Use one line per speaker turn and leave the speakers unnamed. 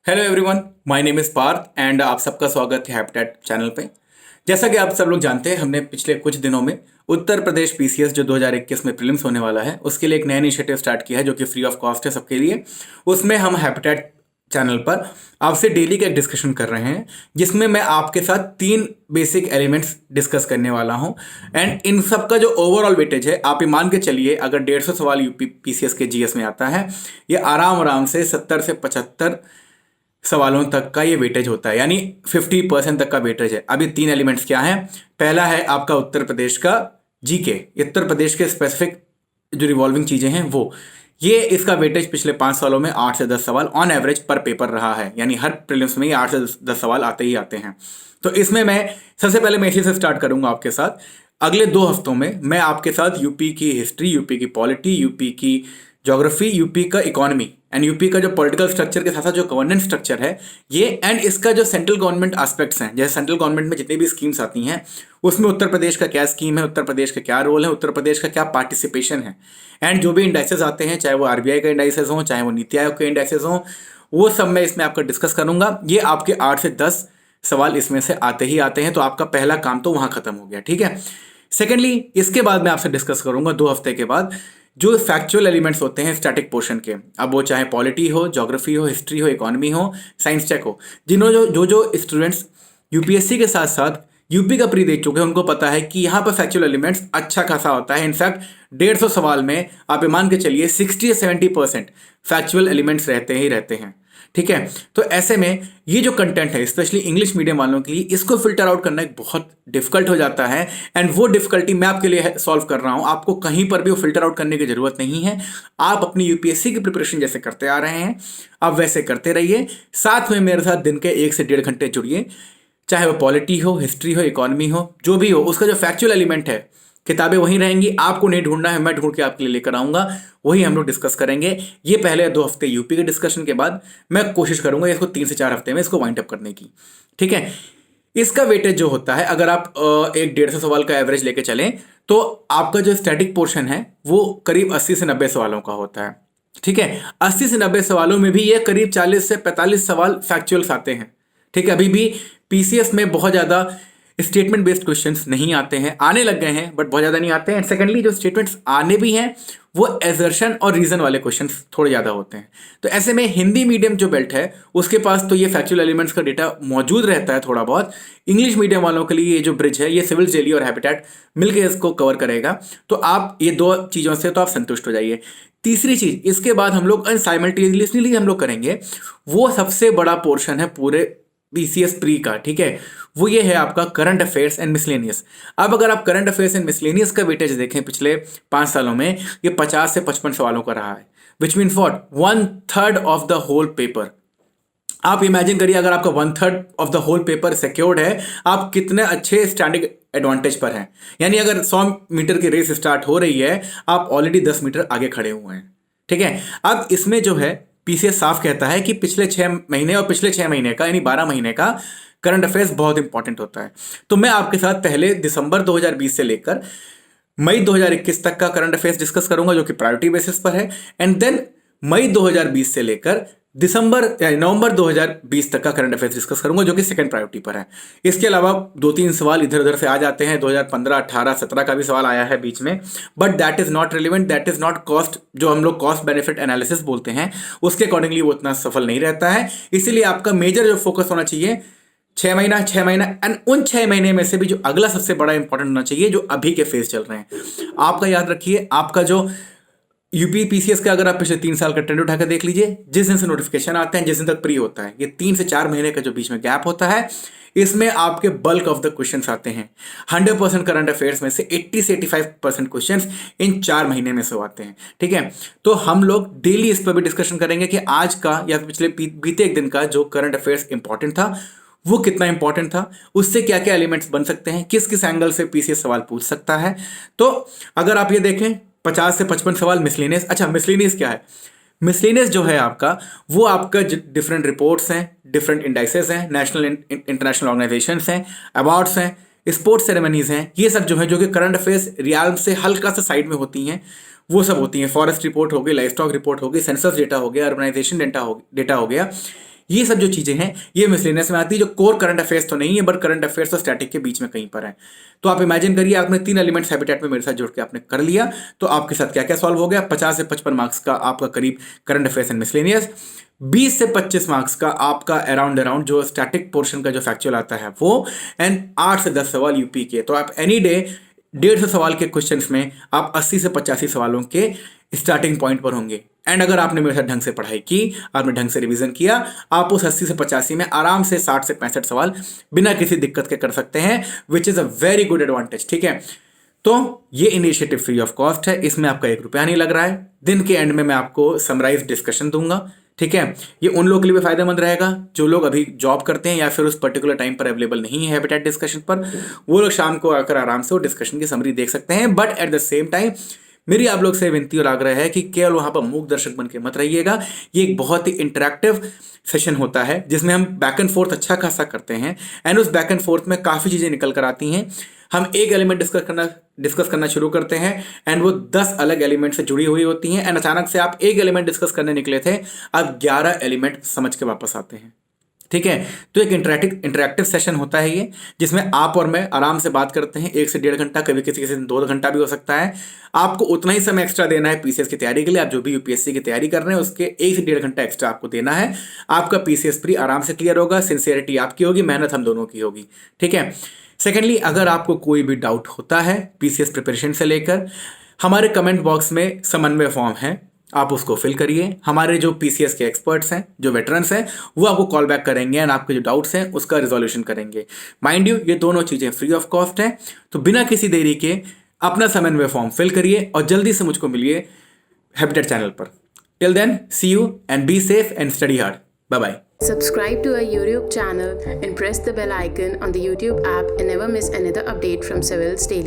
Hello everyone, my name is Parth and आप सबका स्वागत है हैबिटेट चैनल पे। जैसा कि आप सब लोग जानते हैं, हमने पिछले कुछ दिनों में उत्तर प्रदेश पीसीएस जो 2021 में प्रीलिम्स होने वाला है उसके लिए एक नया इनिशिएटिव स्टार्ट किया है जो कि फ्री ऑफ कॉस्ट है सबके लिए। उसमें हम हैबिटेट चैनल पर आपसे डेली का एक डिस्कशन कर रहे हैं जिसमें मैं आपके साथ 3 बेसिक एलिमेंट्स डिस्कस करने वाला हूं। एंड इन सब का जो ओवरऑल वेटेज है, आप ये मान के चलिए, अगर 150 सवाल यूपी पीसीएस के जीएस में आता है, ये आराम आराम से 70 से 75 सवालों तक का ये वेटेज होता है, यानी 50% तक का वेटेज है। अब ये 3 एलिमेंट्स क्या हैं? पहला है आपका उत्तर प्रदेश का जीके, उत्तर प्रदेश के स्पेसिफिक जो रिवॉल्विंग चीजें हैं वो, ये इसका वेटेज पिछले 5 सालों में 8 से 10 सवाल ऑन एवरेज पर पेपर रहा है, यानी हर प्रीलिम्स में ये 8 से 10 सवाल आते ही आते हैं। तो इसमें मैं सबसे पहले मैं इसी से स्टार्ट करूंगा आपके साथ। अगले 2 हफ्तों में मैं आपके साथ यूपी की हिस्ट्री, यूपी की पॉलिटी, यूपी की ज्योग्राफी, यूपी का इकोनॉमी एंड यूपी का जो पॉलिटिकल स्ट्रक्चर के साथ साथ जो गवर्नेंस स्ट्रक्चर है ये, एंड इसका जो सेंट्रल गवर्नमेंट एस्पेक्ट्स हैं, जैसे सेंट्रल गवर्नमेंट में जितनी भी स्कीम्स आती हैं उसमें उत्तर प्रदेश का क्या स्कीम है, उत्तर प्रदेश का क्या रोल है, उत्तर प्रदेश का क्या पार्टिसिपेशन है, एंड जो भी इंडाइसेस आते हैं, चाहे वो आरबीआई का इंडाइसेस हों, चाहे वो नीति आयोग के इंडाइसेस हों, वो सब मैं इसमें आपका डिस्कस करूंगा। ये आपके 8 से 10 सवाल इसमें से आते ही आते हैं, तो आपका पहला काम तो वहां खत्म हो गया, ठीक है। सेकेंडली, इसके बाद मैं आपसे डिस्कस करूंगा 2 हफ्ते के बाद जो फैक्चुअल एलिमेंट्स होते हैं स्टैटिक पोर्शन के, अब वो चाहे पॉलिटी हो, ज्योग्राफी हो, हिस्ट्री हो, इकोनॉमी हो, साइंस टेक हो, जिन्होंने जो स्टूडेंट्स यूपीएससी के साथ साथ यूपी का प्री देख चुके हैं उनको पता है कि यहाँ पर फैक्चुअल एलिमेंट्स अच्छा खासा होता है। इनफैक्ट 150 सवाल में आप ये मान के चलिए 60 से 70% फैक्चुअल एलिमेंट्स रहते ही रहते हैं, ठीक है। तो ऐसे में ये जो कंटेंट है स्पेशली इंग्लिश मीडियम वालों के लिए, इसको फिल्टर आउट करना एक बहुत डिफिकल्ट हो जाता है, एंड वो डिफिकल्टी मैं आपके लिए सॉल्व कर रहा हूं। आपको कहीं पर भी वो फिल्टर आउट करने की जरूरत नहीं है। आप अपनी यूपीएससी की प्रिपरेशन जैसे करते आ रहे हैं आप वैसे करते रहिए, साथ में मेरे साथ दिन के 1 से 1.5 घंटे जुड़िए, चाहे वो पॉलिटी हो, हिस्ट्री हो, इकोनॉमी हो, जो भी हो, उसका जो फैक्चुअल एलिमेंट है, किताबें वहीं रहेंगी, आपको नहीं ढूंढना है, मैं ढूंढ के आपके लिए लेकर आऊंगा, वही हम लोग डिस्कस करेंगे। ये पहले 2 हफ्ते यूपी के डिस्कशन के बाद मैं कोशिश करूंगा इसको 3 से 4 हफ्ते में इसको वाइंड अप करने की, ठीक है। इसका वेटेज जो होता है, अगर आप एक 150 सवाल का एवरेज लेके चलें तो आपका जो स्टैटिक पोर्शन है वो करीब 80 से 90 सवालों का होता है, ठीक है। 80 से 90 सवालों में भी ये करीब 40 से 45 सवाल फैक्चुअल्स आते हैं, ठीक है। अभी भी पीसीएस में बहुत ज़्यादा स्टेटमेंट बेस्ड क्वेश्चंस नहीं आते हैं, आने लग गए हैं बट बहुत ज़्यादा नहीं आते हैं। एंड सेकेंडली, जो स्टेटमेंट्स आने भी हैं वो एजर्शन और रीजन वाले क्वेश्चंस थोड़े ज़्यादा होते हैं। तो ऐसे में हिंदी मीडियम जो बेल्ट है उसके पास तो ये फैक्चुअल एलिमेंट्स का डेटा मौजूद रहता है थोड़ा बहुत। इंग्लिश मीडियम वालों के लिए ये जो ब्रिज है, ये सिविल, जेली और हैबिटेट मिलकर इसको कवर करेगा। तो आप ये 2 चीज़ों से तो आप संतुष्ट हो जाइए। तीसरी चीज, इसके बाद हम लोग साइमल्टेनियसली हम लोग करेंगे वो सबसे बड़ा पोर्शन है पूरे पीसीएस प्री का, ठीक है। वो ये है आपका करंट अफेयर्स एंड मिसलेनियस। अब अगर आप करंट अफेयर्स एंड मिसलेनियस का वेटेज देखें पिछले 5 सालों में, ये 50 से 55 सवालों का रहा है, which means what, 1/3 of the whole paper. आप इमेजिन करिए, अगर आपका 1/3 of the whole paper secured है, आप कितने अच्छे स्टैंडिंग एडवांटेज पर हैं। यानी अगर 100 मीटर की रेस स्टार्ट हो रही है, आप ऑलरेडी 10 मीटर आगे खड़े हुए हैं, ठीक है। अब इसमें जो है पीसीएस साफ कहता है कि पिछले 6 महीने और पिछले 6 महीने का, यानी 12 महीने का करंट अफेयर्स बहुत इंपॉर्टेंट होता है। तो मैं आपके साथ पहले दिसंबर 2020 से लेकर मई 2021 तक का करंट अफेयर्स डिस्कस करूंगा जो कि प्रायोरिटी बेसिस पर है, एंड देन मई 2020 से लेकर नवंबर 2020 तक का करंट अफेयर्स डिस्कस करूंगा जो कि सेकंड प्रायोरिटी पर है। इसके अलावा 2-3 सवाल इधर उधर से आ जाते हैं, 2015, 18, 17 का भी सवाल आया है बीच में, but that is not relevant, that is not cost, जो हम लोग कॉस्ट बेनिफिट एनालिसिस बोलते हैं, उसके अकॉर्डिंगली वो उतना सफल नहीं रहता है। इसीलिए आपका मेजर जो फोकस होना चाहिए 6 महीना, एंड उन 6 महीने में से भी जो अगला सबसे बड़ा इंपॉर्टेंट होना चाहिए जो अभी के फेज चल रहे हैं। आपका याद रखिए, आपका जो यूपी पीसीएस का अगर आप पिछले 3 साल का ट्रेंड उठाकर देख लीजिए, जिस दिन से नोटिफिकेशन आते हैं, जिस दिन तक प्री होता है, ये 3 से 4 महीने का जो बीच में गैप होता है, इसमें आपके बल्क ऑफ द क्वेश्चंस आते हैं। 100% करंट अफेयर्स में से 80 से 85% क्वेश्चंस इन 4 महीने में से आते हैं, ठीक है। तो हम लोग डेली इस पर भी डिस्कशन करेंगे कि आज का या पिछले बीते एक दिन का जो करंट अफेयर्स इंपॉर्टेंट था वो कितना इंपॉर्टेंट था, उससे क्या क्या एलिमेंट्स बन सकते हैं, किस किस एंगल से पीसीएस सवाल पूछ सकता है। तो अगर आप ये देखें 50 से 55 सवाल मिसलेनियस। अच्छा, मिसलेनियस क्या है? मिसलेनियस जो है आपका, वो आपका डिफरेंट रिपोर्ट्स हैं, डिफरेंट इंडाइसेस हैं, नेशनल इंटरनेशनल ऑर्गेनाइजेशंस हैं, अवार्ड्स हैं, स्पोर्ट्स सेरेमनीज हैं, ये सब जो है जो कि करंट अफेयर्स रियाल से हल्का सा साइड में होती हैं, वो सब होती हैं। फॉरेस्ट रिपोर्ट हो गई, लाइफ स्टॉक रिपोर्ट हो गई, सेंसस डेटा हो गया, अर्बनाइजेशन डेटा हो गया, ये सब जो चीज़ें हैं ये मिसलेनियस में आती है, जो कोर करंट अफेयर्स तो नहीं है, बट करंट अफेयर्स और स्टैटिक के बीच में कहीं पर है। तो आप इमेजिन करिए, आपने 3 एलिमेंट्स हैबिटेट में मेरे साथ जुड़ के आपने कर लिया, तो आपके साथ क्या क्या सॉल्व हो गया। 50 से 55 मार्क्स का आपका करीब करंट अफेयर्स एंड मिसलेनियस, 20 से 25 मार्क्स का आपका अराउंड जो स्टैटिक पोर्शन का जो फैक्चुअल आता है वो, एंड 8 से 10 सवाल यूपी के। तो आप एनी डे 150 सवाल के क्वेश्चंस में आप 80 से 85 सवालों के स्टार्टिंग पॉइंट पर होंगे। एंड अगर आपने मेरे साथ ढंग से पढ़ाई की, आपने ढंग से रिवीजन किया, आप उस 80 से 85 में आराम से 60 से 65 सवाल बिना किसी दिक्कत के कर सकते हैं, which is a very good advantage. ठीक है, तो ये इनिशिएटिव फ्री ऑफ कॉस्ट है, इसमें आपका 1 रुपया नहीं लग रहा है। दिन के एंड में मैं आपको समराइज डिस्कशन दूंगा। ठीक है, ये उन लोगों के लिए भी फायदेमंद रहेगा जो लोग अभी जॉब करते हैं या फिर उस पर्टिकुलर टाइम पर अवेलेबल नहीं है हैबिटेट डिस्कशन पर, वो लोग शाम को आकर आराम से वो डिस्कशन की समरी देख सकते हैं। But at the same time मेरी आप लोग से विनती और आग्रह है कि केवल वहाँ पर मूक दर्शक बन के मत रहिएगा। ये एक बहुत ही इंटरेक्टिव सेशन होता है जिसमें हम बैक एंड फोर्थ अच्छा खासा करते हैं, एंड उस बैक एंड फोर्थ में काफ़ी चीज़ें निकल कर आती हैं। हम एक एलिमेंट डिस्कस करना शुरू करते हैं एंड वो 10 अलग एलिमेंट से जुड़ी हुई होती हैं, एंड अचानक से आप एक एलिमेंट डिस्कस करने निकले थे, अब 11 एलिमेंट समझ के वापस आते हैं। ठीक है, तो एक इंटरेक्टिव सेशन होता है ये, जिसमें आप और मैं आराम से बात करते हैं 1 से 1.5 घंटा, कभी किसी दिन 2 घंटा भी हो सकता है। आपको उतना ही समय एक्स्ट्रा देना है पीसीएस की तैयारी के लिए। आप जो भी यूपीएससी की तैयारी कर रहे हैं उसके 1 से 1.5 घंटा एक्स्ट्रा आपको देना है। आपका पीसीएस प्री आराम से क्लियर होगा, सिंसियरिटी आपकी होगी, मेहनत हम दोनों की होगी। ठीक है, सेकेंडली, अगर आपको कोई भी डाउट होता है पीसीएस प्रिपरेशन से लेकर, हमारे कमेंट बॉक्स में समन्वय फॉर्म है, आप उसको फिल करिए। हमारे जो पीसीएस के एक्सपर्ट्स हैं, जो वेटरन्स हैं, वो आपको कॉल बैक करेंगे एंड आपके जो डाउट्स हैं उसका रिजोल्यूशन करेंगे। माइंड यू, ये दोनों चीज़ें फ्री ऑफ कॉस्ट हैं। तो बिना किसी देरी के अपना समन्वय फॉर्म फिल करिए और जल्दी से मुझको मिलिए हैबिटेट चैनल पर। Till then, see you and be safe and study hard. Bye bye.
Subscribe to our YouTube channel and press the bell icon on the YouTube app and never miss another update from Civil's Daily.